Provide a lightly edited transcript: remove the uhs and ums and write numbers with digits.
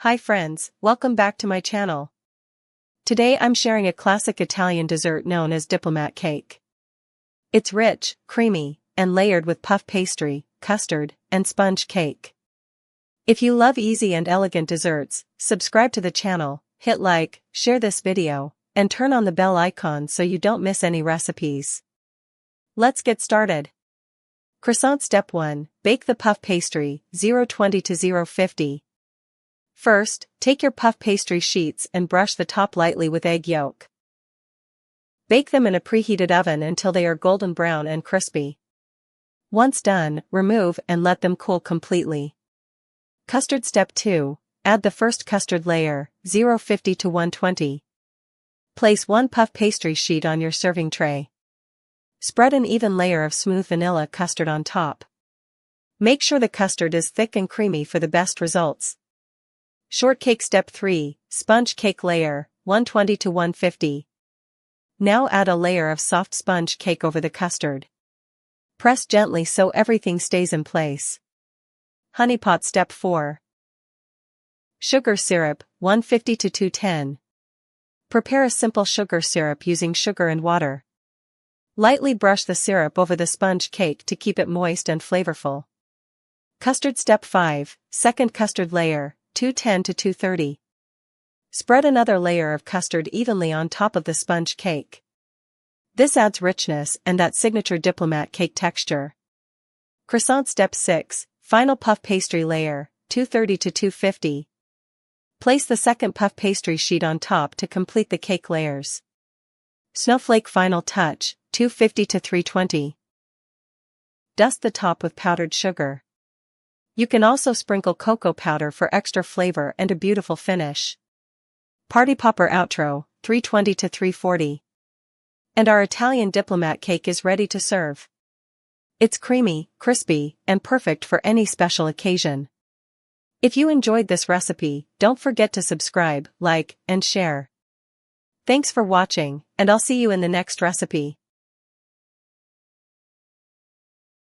Hi friends, welcome back to my channel. Today I'm sharing a classic Italian dessert known as diplomat cake. It's rich, creamy, and layered with puff pastry, custard, and sponge cake. If you love easy and elegant desserts, subscribe to the channel, hit like, share this video, and turn on the bell icon so you don't miss any recipes. Let's get started. Croissant Step 1, bake the puff pastry, 020 to 050. First, take your puff pastry sheets and brush the top lightly with egg yolk. Bake them in a preheated oven until they are golden brown and crispy. Once done, remove and let them cool completely. Custard Step 2, add the first custard layer, 050 to 120. Place one puff pastry sheet on your serving tray. Spread an even layer of smooth vanilla custard on top. Make sure the custard is thick and creamy for the best results. Shortcake Step 3, sponge cake layer, 120 to 150. Now add a layer of soft sponge cake over the custard. Press gently so everything stays in place. Honey pot Step 4. Sugar syrup, 150 to 210. Prepare a simple sugar syrup using sugar and water. Lightly brush the syrup over the sponge cake to keep it moist and flavorful. Custard Step 5, second custard layer, 210 to 230. Spread another layer of custard evenly on top of the sponge cake. This adds richness and that signature diplomat cake texture. Croissant Step 6, final puff pastry layer, 230 to 250. Place the second puff pastry sheet on top to complete the cake layers. Snowflake final touch, 250 to 320. Dust the top with powdered sugar. You can also sprinkle cocoa powder for extra flavor and a beautiful finish. Party popper outro, 320 to 340. And our Italian diplomat cake is ready to serve. It's creamy, crispy, and perfect for any special occasion. If you enjoyed this recipe, don't forget to subscribe, like, and share. Thanks for watching, and I'll see you in the next recipe.